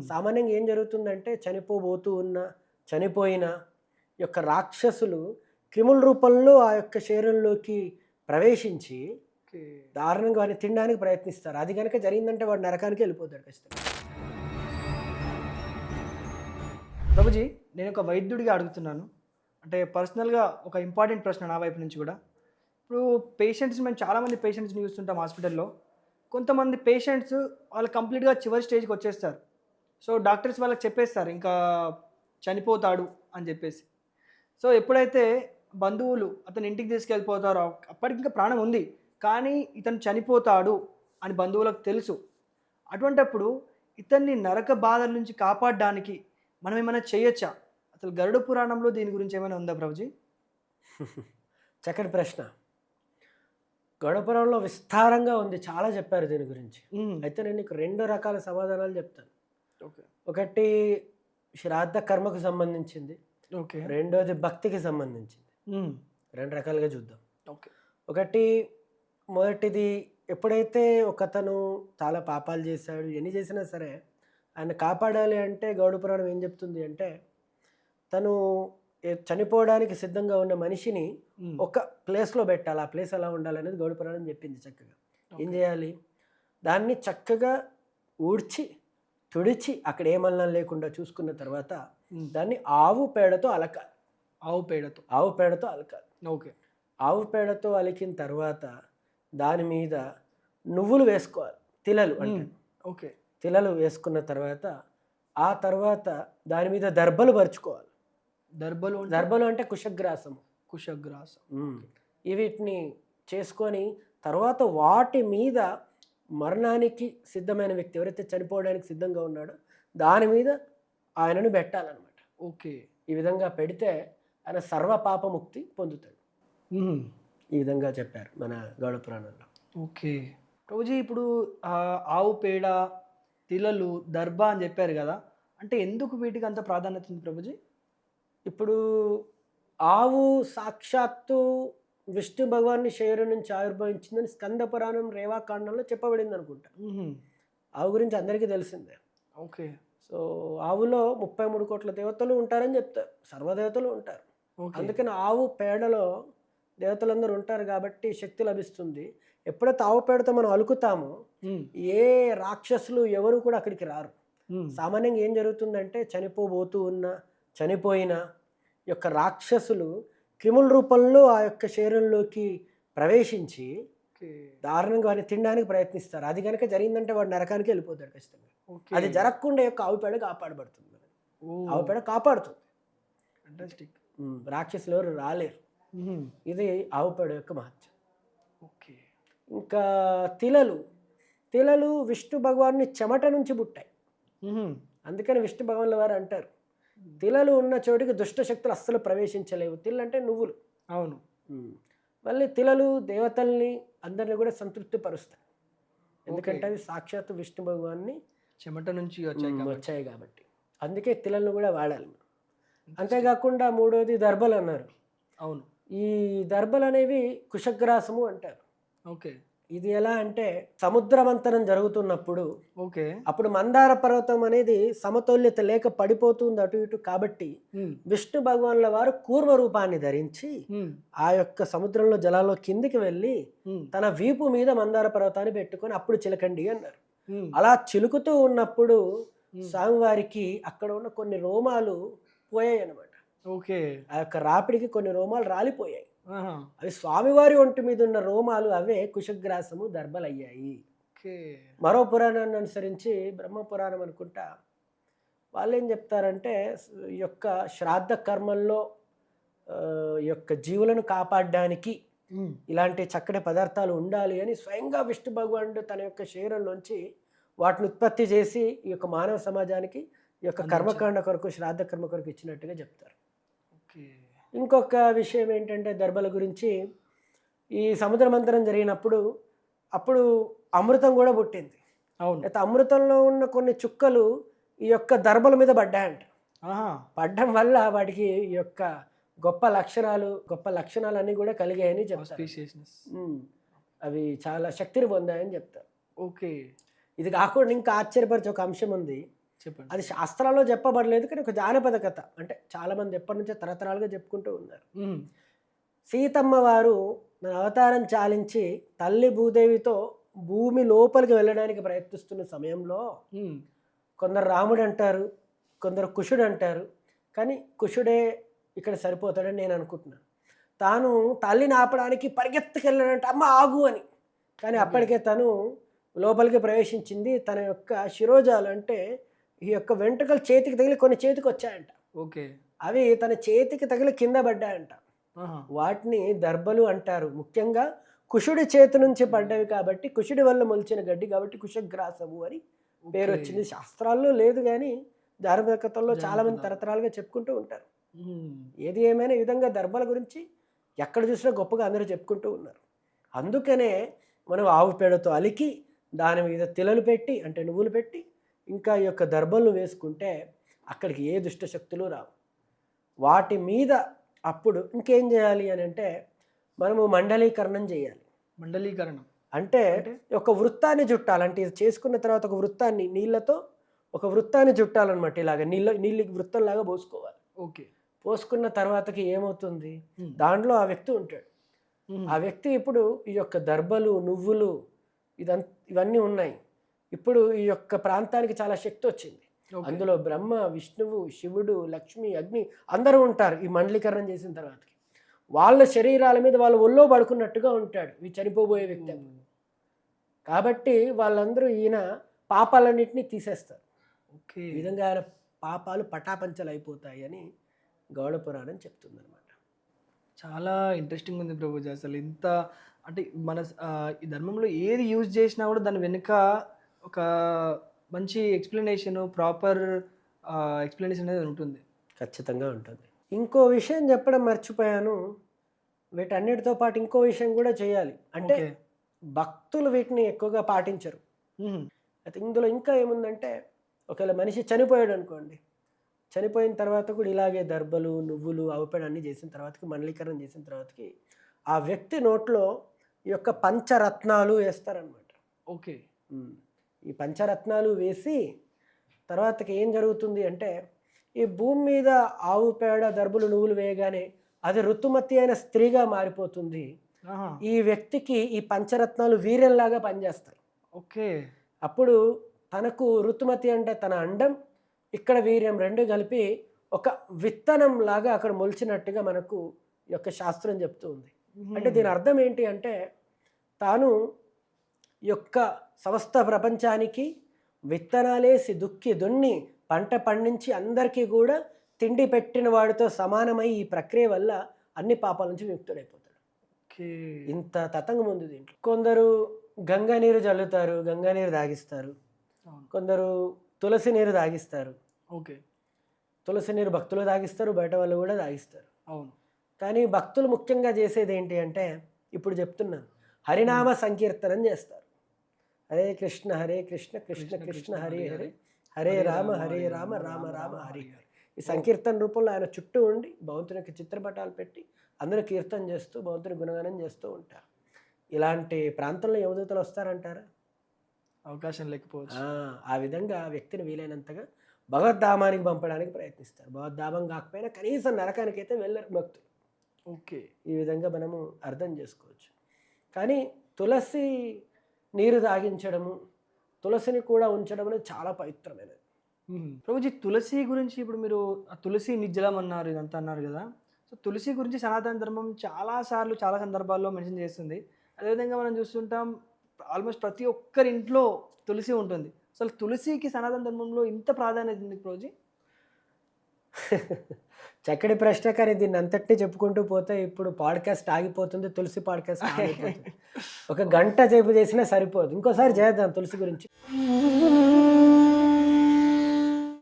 సామాన్యంగా ఏం జరుగుతుందంటే చనిపోబోతూ ఉన్న చనిపోయిన యొక్క రాక్షసులు క్రిముల రూపంలో ఆ యొక్క శరీరంలోకి ప్రవేశించి ఓకే. దారుణంగా వాడిని తినడానికి ప్రయత్నిస్తారు. అది గనక జరిగిందంటే వాడు నరకానికి వెళ్ళిపోతాడు ఖచ్చితంగా. ప్రభుజీ, నేను ఒక వైద్యుడిగా అడుగుతున్నాను. అంటే పర్సనల్‌గా ఒక ఇంపార్టెంట్ ప్రశ్న నా వైపు నుంచి గూడా. ఇప్పుడు మేము చాలామంది పేషెంట్స్‌ని చూస్తుంటాం హాస్పిటల్‌లో. కొంతమంది పేషెంట్స్ వాళ్ళు కంప్లీట్‌గా చివరి స్టేజ్‌కి వచ్చేస్తారు. సో, డాక్టర్స్ వాళ్ళకి చెప్పేస్తారు ఇంకా చనిపోతాడు అని జెప్పేసి. సో, ఎప్పుడైతే బంధువులు అతని ఇంటికి తీసుకెళ్ళిపోతారో అప్పటికి ఇంకా ప్రాణం ఉంది. కానీ ఇతను చనిపోతాడు అని బంధువులకు తెలుసు. అటువంటప్పుడు ఇతన్ని నరక బాధల నుంచి కాపాడడానికి మనం ఏమైనా చేయొచ్చా? అసలు గరుడ పురాణంలో దీని గురించి ఏమైనా ఉందా ప్రభుజీ? చక్కటి ప్రశ్న. గడపురంలో విస్తారంగా ఉంది. చాలా చెప్పారు దీని గురించి. అయితే నేను నీకు 2 రకాల సమాధానాలు చెప్తాను. ఓకే. ఒకటి శ్రాద్ధ కర్మకు సంబంధించింది. ఓకే. రెండోది భక్తికి సంబంధించింది. 2 రకాలుగా చూద్దాం. ఓకే. ఒకటి మొదటిది ఎప్పుడైతే ఒకతను చాలా పాపాలు చేశాడు, ఎన్ని చేసినా సరే ఆయన కాపాడాలి అంటే గౌడ పురాణం ఏం చెప్తుంది అంటే తను చనిపోవడానికి సిద్ధంగా ఉన్న మనిషిని ఒక ప్లేస్లో పెట్టాలి. ఆ ప్లేస్ ఎలా ఉండాలనేది గౌడ పురాణం చెప్పింది చక్కగా. ఏం చేయాలి? దాన్ని చక్కగా ఊడ్చి తుడిచి అక్కడ ఏ మలినం లేకుండా చూసుకున్న తర్వాత దాన్ని ఆవు పేడతో అలకాలి. ఆవు పేడతో అలకాలి. ఓకే. ఆవు పేడతో అలికిన తర్వాత దాని మీద నువ్వులు వేసుకోవాలి. తిలలు అంటే ఓకే. తిలలు వేసుకున్న తర్వాత ఆ తర్వాత దాని మీద దర్బలు పరుచుకోవాలి. దర్బలు అంటే కుశగ్రాసము. వీటిని చేసుకొని తర్వాత వాటి మీద మరణానికి సిద్ధమైన వ్యక్తి ఎవరైతే చనిపోవడానికి సిద్ధంగా ఉన్నాడో దాని మీద ఆయనను పెట్టాలన్నమాట. ఓకే. ఈ విధంగా పెడితే ఆయన సర్వ పాపముక్తి పొందుతాడు. ఈ విధంగా చెప్పారు మన గౌడ పురాణంలో. ఓకే. ప్రభుజీ, ఇప్పుడు ఆవు పేడ, తిలలు, దర్భ అని చెప్పారు కదా, అంటే ఎందుకు వీటికి అంత ప్రాధాన్యత ఉంది ప్రభుజీ? ఇప్పుడు ఆవు సాక్షాత్తు విష్ణు భగవాన్ని శరీరం నుంచి ఆవిర్భవించిందని స్కంద పురాణం రేవాకాండంలో చెప్పబడింది అనుకుంటా. ఆవు గురించి అందరికీ తెలిసిందే. ఓకే. సో ఆవులో 33 కోట్ల దేవతలు ఉంటారని చెప్తారు. సర్వదేవతలు ఉంటారు. అందుకని ఆవు పేడలో దేవతలందరూ ఉంటారు కాబట్టి శక్తి లభిస్తుంది. ఎప్పుడైతే ఆవు పేడతో మనం అలుకుతామో ఏ రాక్షసులు ఎవరు కూడా అక్కడికి రారు. సామాన్యంగా ఏం జరుగుతుందంటే చనిపోబోతూ ఉన్న చనిపోయిన యొక్క రాక్షసులు క్రిముల రూపంలో ఆ యొక్క శరీరంలోకి ప్రవేశించి దారుణంగా వాడిని తినడానికి ప్రయత్నిస్తారు. అది కనుక జరిగిందంటే వాడు నరకానికి వెళ్ళిపోతాడు ఖచ్చితంగా. అది జరగకుండా యొక్క ఆవు పేడ కాపాడబడుతుంది. ఆవు పేడ కాపాడుతుంది. రాక్షసులు ఎవరు రాలేరు. ఇది ఆవు పేడ యొక్క మహత్యం. ఓకే. ఇంకా తిలలు విష్ణు భగవాన్ని చెమట నుంచి పుట్టాయి. అందుకని విష్ణు భగవాన్ల వారు అంటారు తిలలు ఉన్న చోటికి దుష్ట శక్తులు అస్సలు ప్రవేశించలేవు. తిల్లు అంటే నువ్వులు. అవును. మళ్ళీ తిలలు దేవతల్ని అందరిని కూడా సంతృప్తి పరుస్తాయి. ఎందుకంటే అవి సాక్షాత్తు విష్ణు భగవాన్ని చెమట నుంచి వచ్చాయి కాబట్టి అందుకే తిలలను కూడా వాడాలి. అంతేకాకుండా మూడోది దర్బలు అన్నారు. అవును. ఈ దర్బలు అనేవి కుశగ్రాసము అంటారు. ఓకే. ఇది ఎలా అంటే సముద్ర మంథనం జరుగుతున్నప్పుడు ఓకే అప్పుడు మందార పర్వతం అనేది సమతౌల్యత లేక పడిపోతుంది అటు ఇటు కాబట్టి విష్ణు భగవాన్ల వారు కూర్మ రూపాన్ని ధరించి ఆ యొక్క సముద్రంలో జలాల్లో కిందికి వెళ్ళి తన వీపు మీద మందార పర్వతాన్ని పెట్టుకొని అప్పుడు చిలకండి అన్నారు. అలా చిలుకుతూ ఉన్నప్పుడు స్వామివారికి అక్కడ ఉన్న కొన్ని రోమాలు పోయాయి అన్నమాట. ఓకే. ఆ యొక్క రాపిడికి కొన్ని రోమాలు రాలిపోయాయి. అవి స్వామివారి ఒంటి మీద ఉన్న రోమాలు అవే కుశగ్రాసము దర్బలయ్యాయి. మరో పురాణాన్ని అనుసరించి బ్రహ్మ పురాణం అనుకుంటా వాళ్ళు ఏం చెప్తారంటే ఈ యొక్క శ్రాద్ధ కర్మల్లో యొక్క జీవులను కాపాడడానికి ఇలాంటి చక్కటి పదార్థాలు ఉండాలి అని స్వయంగా విష్ణు భగవానుడు తన యొక్క శరీరంలోంచి వాటిని ఉత్పత్తి చేసి ఈ యొక్క మానవ సమాజానికి ఈ యొక్క కర్మకాండ కొరకు శ్రాద్ధ కర్మ కొరకు ఇచ్చినట్టుగా చెప్తారు. ఇంకొక విషయం ఏంటంటే దర్బల గురించి ఈ సముద్ర మంథనం జరిగినప్పుడు అప్పుడు అమృతం కూడా పుట్టింది. అవును. అయితే అమృతంలో ఉన్న కొన్ని చుక్కలు ఈ యొక్క దర్బల మీద పడ్డాయంట. పడ్డం వల్ల వాటికి ఈ యొక్క గొప్ప లక్షణాలు అన్నీ కూడా కలిగాయని చెప్తారు. అవి చాలా శక్తిని పొందాయని చెప్తారు. ఓకే. ఇది కాకుండా ఇంకా ఆశ్చర్యపరిచే ఒక అంశం ఉంది. చెప్పండి. అది శాస్త్రాల్లో చెప్పబడలేదు, కానీ ఒక జానపద కథ. అంటే చాలామంది ఎప్పటి నుంచో తరతరాలుగా చెప్పుకుంటూ ఉన్నారు. సీతమ్మ వారు తన అవతారం చాలించి తల్లి భూదేవితో భూమి లోపలికి వెళ్ళడానికి ప్రయత్నిస్తున్న సమయంలో కొందరు రాముడు అంటారు, కొందరు కుషుడు అంటారు. కానీ కుషుడే ఇక్కడ సరిపోతాడని నేను అనుకుంటున్నాను. తాను తల్లిని ఆపడానికి పరిగెత్తుకెళ్ళాడంటే అమ్మ ఆగు అని. కానీ అప్పటికే తను లోపలికి ప్రవేశించింది. తన యొక్క శిరోజాలు అంటే ఈ యొక్క వెంట్రుకలు చేతికి తగిలి కొన్ని చేతికి వచ్చాయంట. ఓకే. అవి తన చేతికి తగిలి కింద పడ్డాయంట. వాటిని దర్భలు అంటారు. ముఖ్యంగా కుషుడి చేతి నుంచి పడ్డవి కాబట్టి, కుషుడి వల్ల మొలిచిన గడ్డి కాబట్టి కుశగ్రాసము అని పేరు వచ్చింది. శాస్త్రాల్లో లేదు, కానీ జానపద కథల్లో చాలా మంది తరతరాలుగా చెప్పుకుంటూ ఉంటారు. ఏది ఏమైనా ఈ విధంగా దర్భల గురించి ఎక్కడ చూసినా గొప్పగా అందరూ చెప్పుకుంటూ ఉన్నారు. అందుకనే మనం ఆవు పేడతో అలికి దాని మీద తిలలు పెట్టి, అంటే నువ్వులు పెట్టి, ఇంకా ఈ యొక్క దర్భలను వేసుకుంటే అక్కడికి ఏ దుష్టశక్తులు రావు. వాటి మీద అప్పుడు ఇంకేం చేయాలి అని అంటే మనము మండలీకరణం చేయాలి. మండలీకరణం అంటే ఒక వృత్తాన్ని చుట్టాలి. అంటే ఇది చేసుకున్న తర్వాత ఒక వృత్తాన్ని నీళ్ళతో ఒక వృత్తాన్ని చుట్టాలన్నమాట. ఇలాగ నీళ్ళు వృత్తంలాగా పోసుకోవాలి. ఓకే. పోసుకున్న తర్వాతకి ఏమవుతుంది, దాంట్లో ఆ వ్యక్తి ఉంటాడు. ఆ వ్యక్తి ఇప్పుడు ఈ యొక్క దర్భలు, నువ్వులు ఇవన్నీ ఉన్నాయి. ఇప్పుడు ఈ యొక్క ప్రాంతానికి చాలా శక్తి వచ్చింది. అందులో బ్రహ్మ, విష్ణువు, శివుడు, లక్ష్మి, అగ్ని అందరూ ఉంటారు. ఈ మండలీకరణం చేసిన తర్వాతకి వాళ్ళ శరీరాల మీద వాళ్ళు ఒళ్ళో పడుకున్నట్టుగా ఉంటాడు ఈ చనిపోబోయే వ్యక్తి. కాబట్టి వాళ్ళందరూ ఈయన పాపాలన్నింటినీ తీసేస్తారు. ఓకే. ఈ విధంగా ఆయన పాపాలు పటాపంచలు అయిపోతాయి అని గౌడ పురాణం చెప్తుందన్నమాట. చాలా ఇంట్రెస్టింగ్ ఉంది ప్రభుజీ. అసలు ఇంత అంటే మన ఈ ధర్మంలో ఏది యూజ్ చేసినా కూడా దాని వెనుక ఒక మంచి ఎక్స్ప్లెనేషన్, ప్రాపర్ ఎక్స్ప్లెనేషన్ అనేది ఉంటుంది. ఖచ్చితంగా ఉంటుంది. ఇంకో విషయం చెప్పడం మర్చిపోయాను. వీటన్నిటితో పాటు ఇంకో విషయం కూడా చేయాలి. అంటే భక్తులు వీటిని ఎక్కువగా పాటించరు. అయితే ఇందులో ఇంకా ఏముందంటే, ఒకవేళ మనిషి చనిపోయాడు అనుకోండి, చనిపోయిన తర్వాత కూడా ఇలాగే దర్భలు, నువ్వులు, ఆవుపేడ అన్నీ చేసిన తర్వాతకి, మండలీకరణం చేసిన తర్వాతకి ఆ వ్యక్తి నోట్లో ఈ యొక్క పంచరత్నాలు వేస్తారనమాట. ఓకే. ఈ పంచరత్నాలు వేసి తర్వాతకి ఏం జరుగుతుంది అంటే, ఈ భూమి మీద ఆవు పేడ, దర్భలు, నువ్వులు వేయగానే అది ఋతుమతి అయిన స్త్రీగా మారిపోతుంది. ఈ వ్యక్తికి ఈ పంచరత్నాలు వీర్యంలాగా పనిచేస్తాయి. ఓకే. అప్పుడు తనకు ఋతుమతి అంటే తన అండం, ఇక్కడ వీర్యం రెండు కలిపి ఒక విత్తనం లాగా అక్కడ మొలిచినట్టుగా మనకు ఈ యొక్క శాస్త్రం చెప్తూ ఉంది. అంటే దీని అర్థం ఏంటి అంటే, తాను యొక్క సమస్త ప్రపంచానికి విత్తనాలేసి దుక్కి దున్ని పంట పండించి అందరికీ కూడా తిండి పెట్టిన వాడితో సమానమై ఈ ప్రక్రియ వల్ల అన్ని పాపాల నుంచి విముక్తుడైపోతాడు. ఇంత తతంగం ఉంది దీంట్లో. కొందరు గంగా నీరు చల్లుతారు, గంగా నీరు తాగిస్తారు. కొందరు తులసి నీరు తాగిస్తారు. ఓకే. తులసి నీరు భక్తులు తాగిస్తారు, బయట వాళ్ళు కూడా తాగిస్తారు. అవును. కానీ భక్తులు ముఖ్యంగా చేసేది ఏంటి అంటే, ఇప్పుడు చెప్తున్నాను, హరినామ సంకీర్తనం చేస్తారు. హరే కృష్ణ కృష్ణ కృష్ణ హరే హరే, హరే రామ రామ రామ హరి హరి. ఈ సంకీర్తన రూపంలో ఆయన చుట్టూ ఉండి భగవంతునికి చిత్రపటాలు పెట్టి అందరూ కీర్తన చేస్తూ భగవంతుని గుణగానం చేస్తూ ఉంటారు. ఇలాంటి ప్రాంతంలో యమదూతలు వస్తారంటారా? అవకాశం లేకపోవచ్చు. ఆ విధంగా వ్యక్తిని వీలైనంతగా భగవద్ధామానికి పంపడానికి ప్రయత్నిస్తారు. భగవద్ధామం కాకపోయినా కనీసం నరకానికి అయితే వెళ్ళరు భక్తులు. ఓకే. ఈ విధంగా మనము అర్థం చేసుకోవచ్చు. కానీ తులసి నీరు తాగించడము, తులసిని కూడా ఉంచడం అనేది చాలా పవిత్రమైనది. ప్రభుజీ, తులసి గురించి ఇప్పుడు మీరు తులసి నిజ్జలం అన్నారు, ఇదంతా అన్నారు కదా. సో తులసి గురించి సనాతన ధర్మం చాలాసార్లు చాలా సందర్భాల్లో మెన్షన్ చేస్తుంది. అదేవిధంగా మనం చూస్తుంటాం, ఆల్మోస్ట్ ప్రతి ఒక్కరి ఇంట్లో తులసి ఉంటుంది. అసలు తులసికి సనాతన ధర్మంలో ఇంత ప్రాధాన్యత ఉంది ప్రభుజీ? చక్కటి ప్రశ్న. కానీ దీన్ని అంతటినీ చెప్పుకుంటూ పోతే ఇప్పుడు పాడ్కాస్ట్ ఆగిపోతుంది, తులసి పాడ్కాస్ట్ ఆగిపోతుంది. ఒక గంట సేపు చేసినా సరిపోదు. ఇంకోసారి చేద్దాం తులసి గురించి.